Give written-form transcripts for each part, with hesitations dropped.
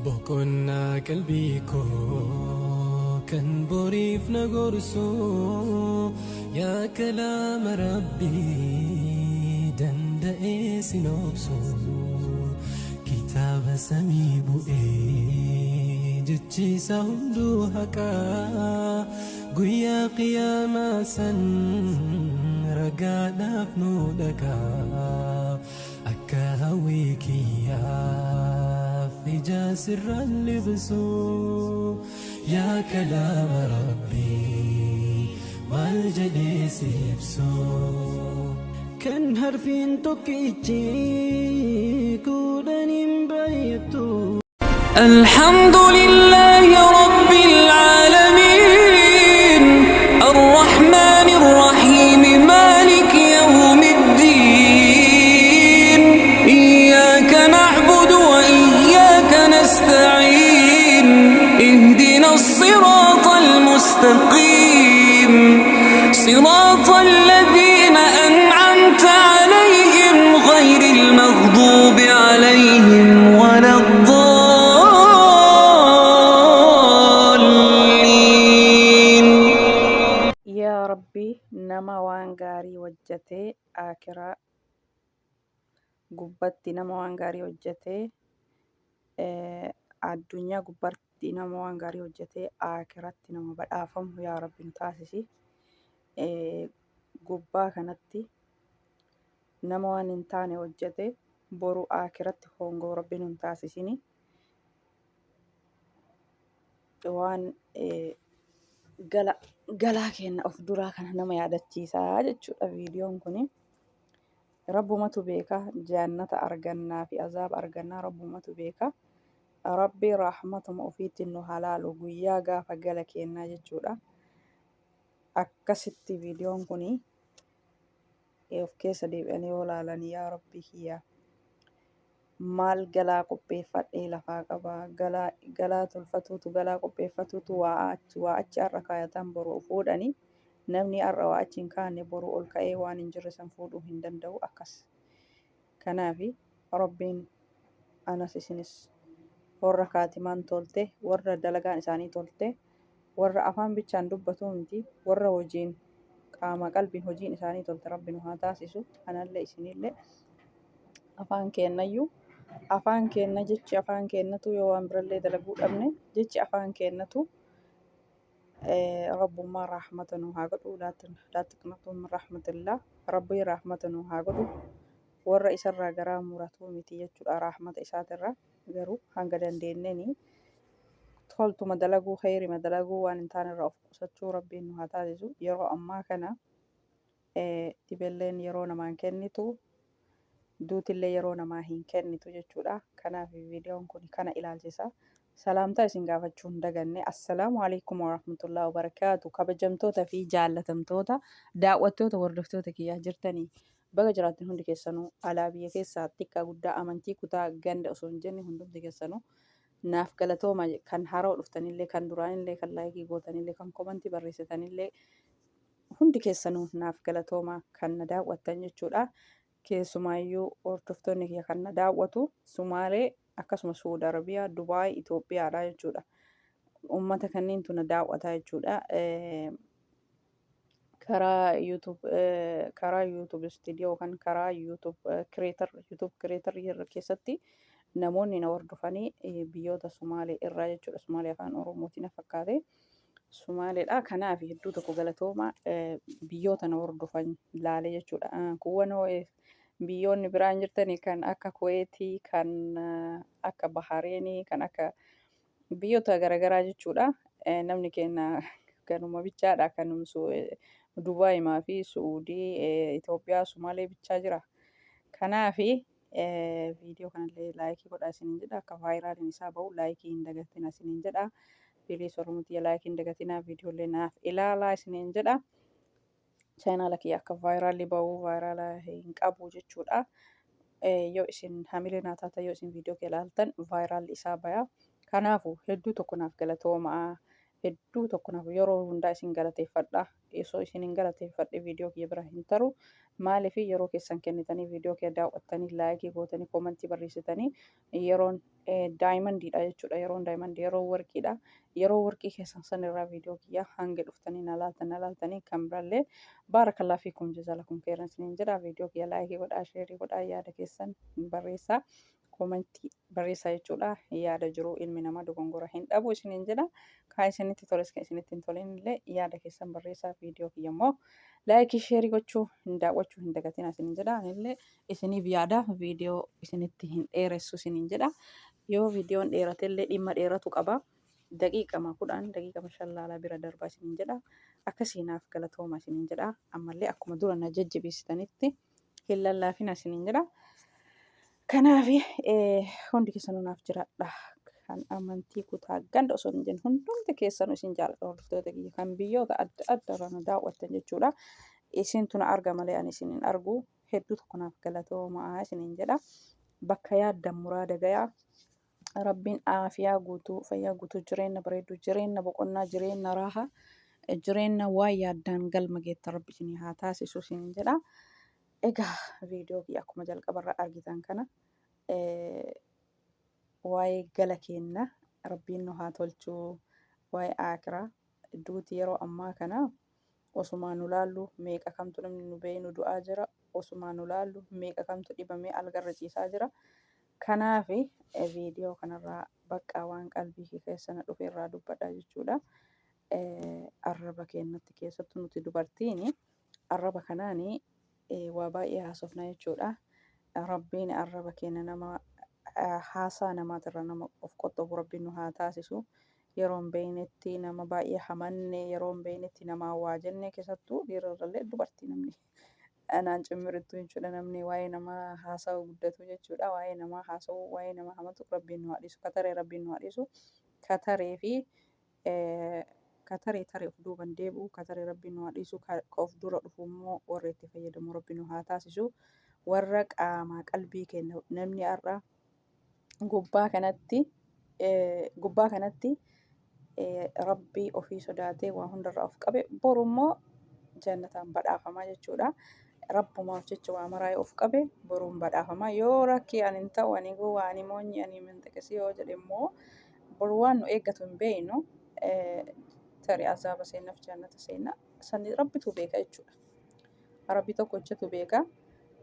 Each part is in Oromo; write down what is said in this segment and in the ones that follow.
Boqonnaa qalbii koo kan boriif na gorsu yaa kalaama rabbii danda'ee sin obsu kitaaba samii bu'ee jechiisa hunduu haqaa guyyaa qiyaamaa san ragaadhaaf nu dhaqaa akka hawwii kiyyaaf ija sirraan libsu yaa kalaama rabbii maal jedhee si ibsu kan harfiin tokkichi kudhaniin baay'atu. الحمد لله رب العالمين الرحمن الرحيم مالك يوم الدين إياك نعبد وإياك نستعين اهدنا الصراط المستقيم صراط الذين أنعمت عليهم غير المغضوب عليهم ولا yaa rabbii nama waan gaarii hojjetee akiraa gubbatti nama waan gaarii hojjetee addunyaa gubbaatti nama waan gaarii hojjetee akiratti nama badhaafamu yaa rabbi nu taasisi. Gubbaa kanatti nama waan hin taane hojjete boru akiratti hongoo rabbi nu taasisini. Waan galaa keenya of duraa kana nama yaadachiisaa jechuudha viidiyoon kuni. Rabbumatu beeka jannata argannaa fi azaaba argannaa rabbumatu beeka. Rabbi rahmatuma ofiitiin nu halaalu guyyaa gaafa gala kennaa jechuudha. Akkasitti viidiyoon kuni of keessa deebi'anii yoo ilaalan yaa rabbi kiyya maal galaa qopheeffadhee lafaa qaba galaa tolfatuutu galaa qopheeffatuutu waa achi har'a kaayatan boru fuudhanii namni har'a waa achi hin kaanne boru ol ka'ee waan hin jirre san fuudhuu hin danda'u akkas. Kanaafi rabbiin anas isinis warra kaatimaan tolte warra dalagaan isaanii tolte warra afaan bichaan dubbatu miti warra hojiin qaama qalbiin hojiin isaanii tolte rabbi nu haa taasisu. Anallee isinillee afaan kennayyuu afaan kenna jechi afaan kennatu yoo waan birallee dalaguu dhabne jechi afaan kennatu rabbummaa rahmata nu haa godhu laa taqnatu min rahmatillah rabbii rahmata nu haa godhu. Warra isarraa garaa muratuu miti jechuudha rahmata isaatirraa garuu hanga dandeenyeen toltuma dalaguu khayrima dalaguu waan hin taanerraa of qusachuu rabbiin nu haa taasisu. Yeroo ammaa kana dhibelleen yeroo namaan kennitu duutillee yeroo namaa hin kennitu jechuudha. Kanaaf viidiyoon kun kana ilaalchisa. Salaamtaa isin gaafachuu hin daganne. Assalaamu alaikum warahmatullahi wabarakaatu. Kabajamtoota fi jaallatamtoota daawwattoota hordoftoota kiyyaa jirtanii baga jiraattan hundi keessanuu alaa biyya keessaa xiqqaa guddaa amantii kutaa ganda osoo hin jenne hundumti keessanuu naaf galatooma. Kan haroo dhuftanillee kan duraanillee kan laayikii gootanillee kan komantii barreessitanillee hundi keessanuu naaf galatooma kan na daawwattan jechuudha. Keessumaayyuu hordoftoonni kiyya kan na daawwatu Sumaalee akkasuma Suudi Arabiyaa, Dubaay, Itoophiyaadha jechuudha. Uummata kanneentu na daawwata jechuudha. Karaa YouTube Studio yookaan karaa YouTube Creator keessatti namoonni na hordofanii biyyoota Sumaalee irraa jechuudha. Sumaalee afaan Oromootiin fakkaate Sumaaleedha. Kanaaf hedduu tokko galatooma biyyoota na hordofan ilaalee jechuudha. Kuwwan biyyoonni biraan jirtanii kan akka Kuweetii, kan akka Bahareenii, kan akka biyyoota garaagaraa jechuudha. Namni keenya kanuma bichaadha kan Dubaayimaa fi Suudii, Itoophiyaa, Sumaalee bichaa jira. Kanaaf viidiyoo kanallee laayikii godhaa isiniin jedha. Akka vaayiraaliin isaa bahu laayikii hin dagatina isiniin jedha. Biliis Oromooti laayikii hin dagatinaa viidiyoolee naaf ilaalaa isiniin jedha. Chaanaala kiyya akka vaayiraalii bahu vaayiraala hin qabu jechuudha. Yoo isin hamilee taata yoo isin viidiyoo kee ilaaltan vaayiraalli isaa baya. Kanaafuu hedduu tokko naaf galatoomaa. hedduu tokko naaf yeroo hundaa isin galateeffadha. Osoo isin hin galateeffadhe viidiyoo kiyya bira hin taru. Maaliif yeroo keessan kennitanii viidiyoo kiyya daawwattanii laayikii gootanii koomentii barreessitanii yeroon daayimandiidha jechuudha. Yeroon daayimandii yeroo warqiidha. Yeroo warqii keessan sanirraa viidiyoo kiyya hanga dhuftanii na laaltanii kan birallee baarakallaa fiikum jazalakum khairan isiniin jedha. Viidiyoo kiyya laayikii godhaa, sheerii godhaa, yaada keessan barreessaa. Koomentii barreessaa jechuudha. Yaada jiru ilmi namaa dogongora hin dhabu isiniin jedha. Kan isinitti toles kan isinitti hin toleen illee yaada keessan barreessaa. Viidiyoo kiyya immoo laayikii sheerii gochuu daawwachuu hin dagatina isiniin jedha. Anillee isiniif yaada viidiyoo isinitti hin dheeressu isiniin jedha. Yoo viidiyoon dheeratellee dhimma dheeratu qaba. Daqiiqama 10 daqiiqama 5 laalaa bira darbaa isiniin jedha. Akkasiinaaf galatooma isiniin jedha. Ammallee akkuma dura na jajjabeessitanitti hin lallaafina isiniin jedha. Kanaaf hundi keessanuu naaf jiraadha. Kan amantii kutaa ganda osoo hin jennu hundumti keessanuu isin jaalladha. Hordoftoota kiyya kan biyyoota adda addaa irraa na daawwattan jechuudha. Isintu na arga malee ani isin hin argu. Hedduu tokko naaf galatoomaa isiniin jedha. Bakka yaaddan muraada gayaa. Rabbiin aafiyaa guutuu, fayyaa guutuu, jireenya bareedduu, jireenya boqonnaa, jireenya raahaa, jireenya waan yaaddaan galma geettan Rabbi isinii haa taasisu isiniin jedha. Egaa viidiyoo kiyya akkuma jalqabarraa argitan kana waa'ee gala keenna Rabbiin nu haa tolchuu, waa'ee aakiraa duuti yeroo ammaa kana osumaa nu laallu meeqa kamtu namni nu ba'ee nu du'aa jira, osumaa nu laallu meeqa kamtu dhibamee algarra ciisaa jira. Kanaaf viidiyoo kanarraa bakka waan qalbii keessa na dhufe irraa dubbadha jechuudha. Arraba keenyatti keessattuu nuti dubartiin arraba kanaanii waa baay'ee haasofna jechuudha. Rabbiin arraba keenya nama haasaa namaatirra nama of qoxxoofu Rabbiin nu haa taasisu. Yeroon beeynetti nama baay'ee hamanne, yeroon beeynetti nama waa jenne keessattuu dhiirarrallee dubartii namni anaan cimmirittu jechuudha. Namni waa'ee namaa haasa'u guddatu jechuudha. Waa'ee namaa haasa'u, waa'ee nama hamatu Rabbiin nu haa dhiisu. Kataree Rabbiin nu haa dhiisu. Kataree fi kataree of duuban deebi'u, kataree Rabbiin nu haa dhiisu. Of dura dhufu immoo warra itti fayyadamu Rabbiin nu haa taasisu. Warra qaamaa qalbii keenya namni har'a gubbaa kanatti Rabbii ofii sodaatee waa hundarraa of qabe boru immoo jannataan badhaafamaa jechuudha. Rabbumaaf jecha waa maraa'ee of qabe boruun badhaafamaa. Yoo rakkii ani hin ta'u ani gowwaa ani moonyi ani minxiqisi yoo jedhe immoo boru waan nu eeggatu hin beeynu tarii azaaba seennaaf jannata seenna. Sani Rabbitu beeka jechuudha. Rabbi tokko hojjetu beeka.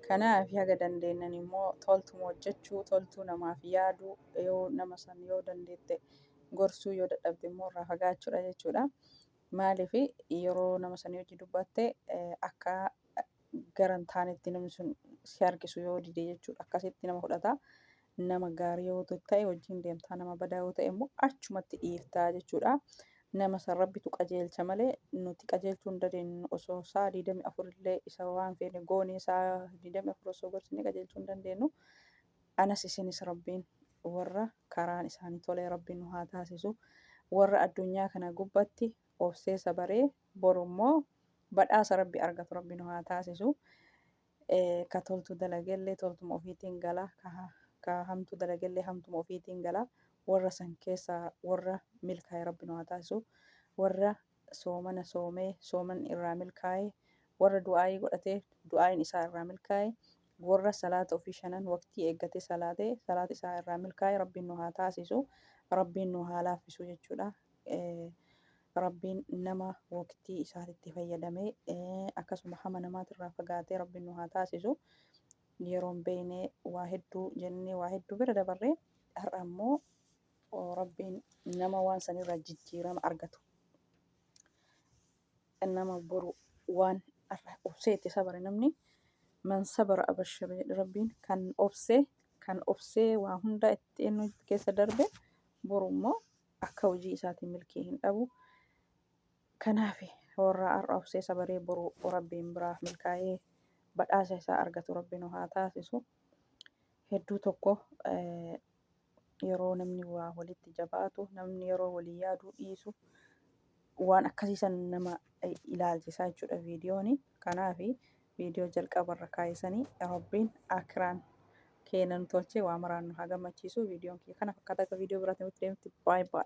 Kanaaf haga dandeenyan immoo toltuma hojjechuu, toltuu namaaf yaaduu, yoo nama san yoo dandeette gorsuu, yoo dadhabde immoo irraa fagaachuudha jechuudha. Maaliif yeroo nama sanii hojii dubbatte akka garan taanetti namni sun si harkisu yoo dide jechuudha. Akkasitti nama fudhata. Nama gaarii yoo ta'e wajjin deemtaa, nama badaa yoo ta'e immoo achumatti dhiiftaa jechuudha. Nama san Rabbitu qajeelcha malee nuti qajeelchuu hin dandeenyu. Osoo isaa 24 illee isa waan feene goonee isaa 24 osoo gorsinee qajeelchuu hin dandeenyu. Anas isinis Rabbiin warra karaan isaanii tolee Rabbiin nu haa taasisu. Warra addunyaa kana gubbatti obsee sabaree boru immoo badhaasa Rabbi argatu Rabbi nu haa taasisu. Ka toltu dalagellee toltuma ofiitiin gala, ka hamtu dalagellee hamtuma ofiitiin gala. Warra san keessa warra milkaa'e Rabbi nu haa taasisu. Warra soomana soomee sooman irraa milkaa'e, warra du'aayii godhatee du'aayin isaa irraa milkaa'e, warra salaata ofii 5 waqtii eeggatee salaata isaa irraa milkaa'e Rabbiin nu haa taasisu. Rabbiin nu haa laaffisu jechuudha. Rabbiin nama waqtii isaatti fayyadamee akkasuma hama namaatirraa fagaatee Rabbiin nu haa taasisu. Yeroon beeynee waa hedduu jennee waa hedduu bira dabarree har'a immoo Rabbiin nama waan sanirraa jijjiirama argatu. Nama boru waan obsee itti sabare namni man sabara abashshara jedhe Rabbiin kan obsee waa hunda itti eenyu keessa darbe boru immoo akka hojii isaatiin milkii hin dhabu. Kanaaf warra har'a obsee sabaree boru Rabbiin biraa milkaa'ee badhaasa isaa argatu Rabbiin nu haa taasisu. Hedduu tokko yeroo namni waa walitti jabaatu, namni yeroo walii yaaduu dhiisu waan akkasiisan nama ilaalchisaa jechuudha viidiyoon. Kanaaf viidiyoo jalqabarra kaayisanii Rabbiin akiraan keenan tolchee waa maraan nu haa gammachiisu. Viidiyoon kee kana fakkaata akka viidiyoo biraatiin nuti deemti. Baay'ee.